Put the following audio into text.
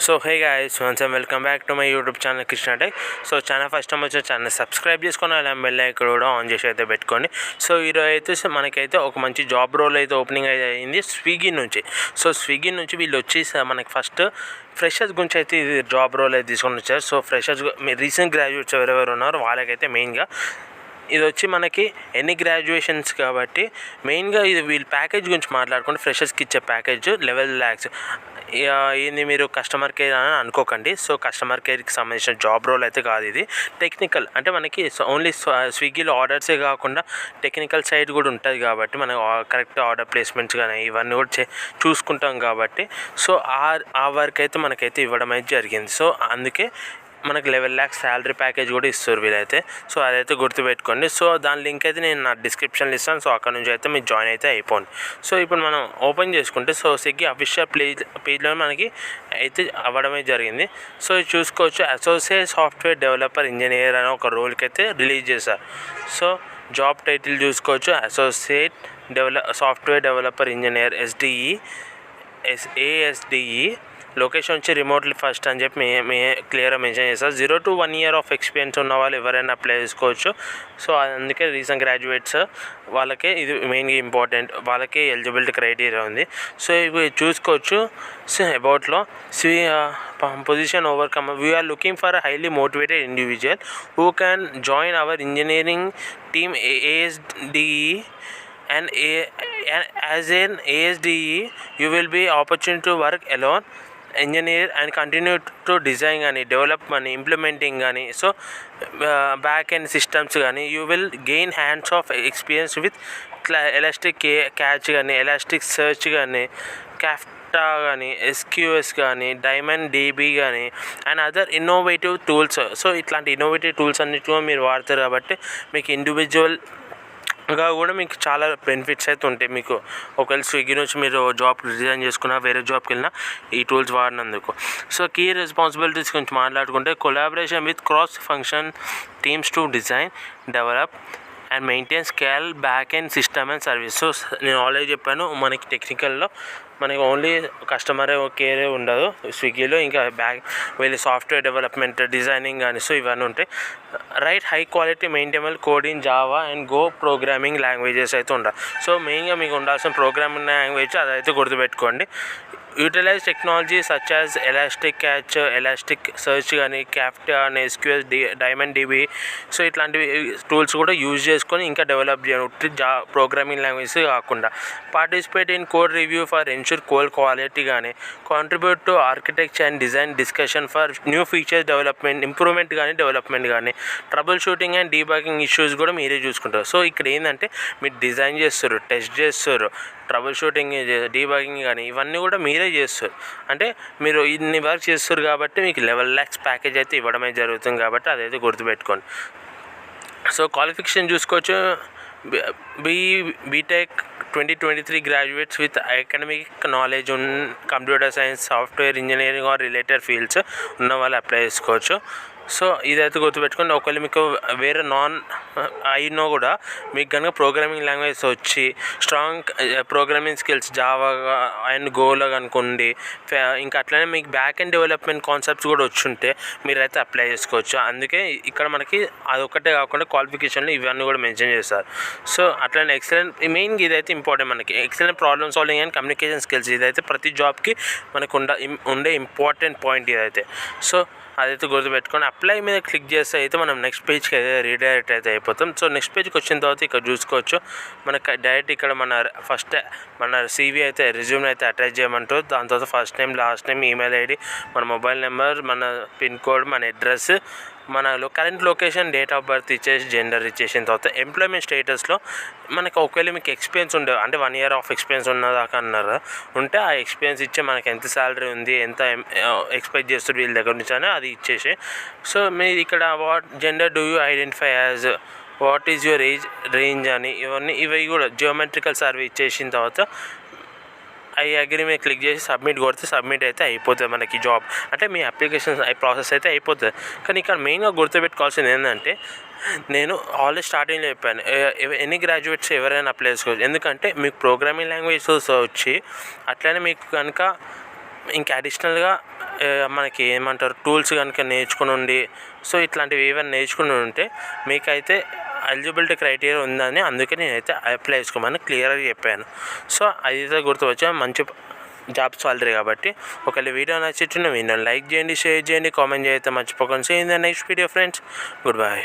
So hey guys, once and welcome back to my YouTube channel Krishna tech. So channel first time వచ్చే channel subscribe చేసుకొని అలా bell icon కూడా on చేసి అయితే పెట్టుకోండి. సో ఈరోజు అయితే మనకైతే ఒక మంచి జాబ్ రోల్ అయితే ఓపెనింగ్ అయితే అయింది స్విగ్గీ నుంచి. సో స్విగ్గీ నుంచి వీళ్ళు వచ్చి మనకి ఫస్ట్ ఫ్రెషర్స్ గురించి అయితే ఇది జాబ్ రోల్ అయితే తీసుకొని వచ్చారు. సో ఫ్రెషర్స్ రీసెంట్ గ్రాడ్యుయేట్స్ ఎవరెవరు ఉన్నారో వాళ్ళకైతే మెయిన్గా ఇది వచ్చి మనకి ఎన్ని గ్రాడ్యుయేషన్స్ కాబట్టి మెయిన్గా ఇది వీళ్ళు ప్యాకేజ్ గురించి మాట్లాడుకుంటే ఫ్రెషర్స్కి ఇచ్చే ప్యాకేజ్ 11 lakhs. ఏంది మీరు కస్టమర్ కేర్ అని అనుకోకండి. సో కస్టమర్ కేర్కి సంబంధించిన జాబ్ రోల్ అయితే కాదు, ఇది టెక్నికల్. అంటే మనకి ఓన్లీ స్విగ్గీలో ఆర్డర్సే కాకుండా టెక్నికల్ సైడ్ కూడా ఉంటుంది కాబట్టి మనం కరెక్ట్ ఆర్డర్ ప్లేస్మెంట్స్ కానీ ఇవన్నీ కూడా చూసుకుంటాం కాబట్టి సో ఆ వర్క్ అయితే మనకైతే ఇవ్వడం అయితే జరిగింది. సో అందుకే మనకి 11 lakhs శాలరీ ప్యాకేజ్ కూడా ఇస్తారు వీళ్ళైతే. సో అదైతే గుర్తుపెట్టుకోండి. సో దాని లింక్ అయితే నేను నా డిస్క్రిప్షన్లో ఇస్తాను. సో అక్కడ నుంచి అయితే మీరు జాయిన్ అయితే అయిపోండి. సో ఇప్పుడు మనం ఓపెన్ చేసుకుంటే సో స్విగ్గీ అఫీషియల్ పేజ్లో మనకి అయితే అవ్వడమే జరిగింది. సో చూసుకోవచ్చు, అసోసియేట్ సాఫ్ట్వేర్ డెవలపర్ ఇంజనీర్ అనే ఒక రోల్కి అయితే రిలీజ్ చేశారు. సో జాబ్ టైటిల్ చూసుకోవచ్చు, associate software developer engineer ASDE. Location వచ్చి రిమోట్లీ ఫస్ట్ అని చెప్పి క్లియర్గా మెన్షన్ చేస్తారు. 0 to 1 year ఆఫ్ ఎక్స్పీరియన్స్ ఉన్న వాళ్ళు ఎవరైనా అప్లై చేసుకోవచ్చు. సో అందుకే రీసెంట్ గ్రాడ్యుయేట్స్ వాళ్ళకే ఇది మెయిన్గా ఇంపార్టెంట్, వాళ్ళకే ఎలిజిబిలిటీ క్రైటీరియా ఉంది. సో ఇవి చూసుకోవచ్చు. సో అబౌట్లో position overcome, we're looking for highly motivated individual who can join our engineering team ASDE. And as an ASDE, you will be opportunity to work alone, engineer and continue to design కానీ develop కానీ implementing కానీ so back end systems కానీ you will gain hands of experience with elastic catch కానీ elastic search కానీ Kafka కానీ SQS కానీ diamond DB కానీ and other innovative tools. So ఇట్లాంటి ఇన్నోవేటివ్ టూల్స్ అన్నిటిలో మీరు వాడతారు కాబట్టి మీకు ఇండివిజువల్గా కూడా మీకు చాలా బెనిఫిట్స్ అయితే ఉంటాయి. మీకు ఒకవేళ స్విగ్గీ నుంచి మీరు జాబ్ రిజైన్ చేసుకున్నా వేరే జాబ్కి వెళ్ళినా ఈ టూల్స్ వాడినందుకు. సో కీ రెస్పాన్సిబిలిటీస్ గురించి మాట్లాడుకుంటే collaboration with cross function teams to design, develop and maintain scale back end system and service. So నేను ఆల్రెడీ చెప్పాను, మనకి టెక్నికల్లో మనకి ఓన్లీ కస్టమర్ కేరే ఉండదు స్విగ్గీలో, ఇంకా వీళ్ళు సాఫ్ట్వేర్ డెవలప్మెంట్, డిజైనింగ్ కానీ సో ఇవన్నీ ఉంటాయి. Right high quality maintainable code in Java and go programming languages అయితే ఉండాలి. సో మెయిన్గా మీకు ఉండాల్సిన ప్రోగ్రామింగ్ లాంగ్వేజ్ అదైతే గుర్తుపెట్టుకోండి. Utilize technology such as elastic cache, elastic search కానీ కాఫ్టా కానీ SQS, డైమండ్ DB. సో ఇట్లాంటివి టూల్స్ కూడా యూజ్ చేసుకొని ఇంకా డెవలప్ చేయాలి ప్రోగ్రామింగ్ లాంగ్వేజ్ కాకుండా. Participate in code review for ensure code quality కానీ contribute to architecture and design discussion for new features development, improvement కానీ డెవలప్మెంట్ కానీ troubleshooting and debugging issues కూడా మీరే చూసుకుంటారు. సో ఇక్కడ ఏంటంటే మీరు డిజైన్ చేస్తారు, టెస్ట్ చేస్తారు, ట్రబుల్ షూటింగ్, డీబగింగ్ కానీ ఇవన్నీ కూడా మీరే చేస్తారు. అంటే మీరు ఇన్ని వర్క్ చేస్తారు కాబట్టి మీకు 11 lakhs ప్యాకేజ్ అయితే ఇవ్వడమే జరుగుతుంది కాబట్టి అదైతే గుర్తుపెట్టుకోండి. సో క్వాలిఫికేషన్ చూసుకోవచ్చు, B Tech 2023 graduates with academic knowledge computer science, software engineering or related fields ఉన్న వాళ్ళు అప్లై చేసుకోవచ్చు. సో ఇదైతే గుర్తుపెట్టుకోండి. ఒకవేళ మీకు వేరే అయినా కూడా మీకు కనుక ప్రోగ్రామింగ్ లాంగ్వేజ్ వచ్చి strong programming skills Java and గోలో కనుకోండి, ఇంకా అట్లనే మీకు బ్యాక్ అండ్ డెవలప్మెంట్ కాన్సెప్ట్స్ కూడా వచ్చుంటే మీరైతే అప్లై చేసుకోవచ్చు. అందుకే ఇక్కడ మనకి అదొక్కటే కాకుండా క్వాలిఫికేషన్లు ఇవన్నీ కూడా మెన్షన్ చేస్తారు. సో అట్లనే ఎక్సలెంట్, మెయిన్గా ఇదైతే ఇంపార్టెంట్ మనకి excellent problem solving and communication skills. ఇదైతే ప్రతి జాబ్కి మనకు ఉండే ఇంపార్టెంట్ పాయింట్ ఇదైతే. సో అదైతే గుర్తుపెట్టుకొని అప్లై మీద క్లిక్ చేస్తే అయితే మనం నెక్స్ట్ పేజ్కి అయితే రీడైరెక్ట్ అయితే అయిపోతాం. సో నెక్స్ట్ పేజ్కి వచ్చిన తర్వాత ఇక్కడ చూసుకోవచ్చు, మనకు డైరెక్ట్ ఇక్కడ మన CV అయితే రెజ్యూమ్ అయితే అటాచ్ చేయమంటారు. దాని తర్వాత first name, last name, email ID, మన మొబైల్ నెంబర్, మన పిన్ కోడ్, మన అడ్రస్, మన current location, date of birth ఇచ్చేసి జెండర్ ఇచ్చేసిన తర్వాత ఎంప్లాయ్మెంట్ స్టేటస్లో మనకి ఒకవేళ మీకు ఎక్స్పీరియన్స్ ఉండే అంటే 1 year ఆఫ్ ఎక్స్పీరియన్స్ ఉన్నదాకా అన్నారు ఉంటే ఆ ఎక్స్పీరియన్స్ ఇచ్చే మనకి ఎంత శాలరీ ఉంది, ఎంత ఎక్స్పెక్ట్ చేస్తారు వీళ్ళ దగ్గర నుంచి అని అది ఇచ్చేసి. సో మీరు ఇక్కడ gender do you identify as, what is your age range అని ఇవి కూడా జియోమెట్రికల్ సర్వే ఇచ్చేసిన తర్వాత ఐ అగ్రీ మీద క్లిక్ చేసి సబ్మిట్ కొడితే సబ్మిట్ అయితే అయిపోతుంది మనకి జాబ్. అంటే మీ అప్లికేషన్ ప్రాసెస్ అయితే అయిపోతుంది. కానీ ఇక్కడ మెయిన్గా గుర్తుపెట్టుకోవాల్సింది ఏంటంటే నేను ఆల్రెడీ స్టార్టింగ్లో చెప్పాను, ఎన్ని గ్రాడ్యుయేట్స్ ఎవరైనా అప్లై చేసుకోవచ్చు. ఎందుకంటే మీకు ప్రోగ్రామింగ్ లాంగ్వేజెస్ వచ్చి అట్లనే మీకు కనుక ఇంకా అడిషనల్గా మనకి ఏమంటారు టూల్స్ కనుక నేర్చుకుని ఉండి సో ఇట్లాంటివి ఏమైనా నేర్చుకుని ఉంటే మీకైతే ఎలిజిబిలిటీ క్రైటీరియా ఉందని అందుకే నేనైతే అప్లై చేసుకోమని క్లియర్గా చెప్పాను. సో అయితే గుర్తువచ్చా మంచి జాబ్ సాలరీ కాబట్టి. ఒకవేళ వీడియో నచ్చితే వీడియోని లైక్ చేయండి, షేర్ చేయండి, కామెంట్ చేయతే మర్చిపోకండి. See in the next video friends. Good by.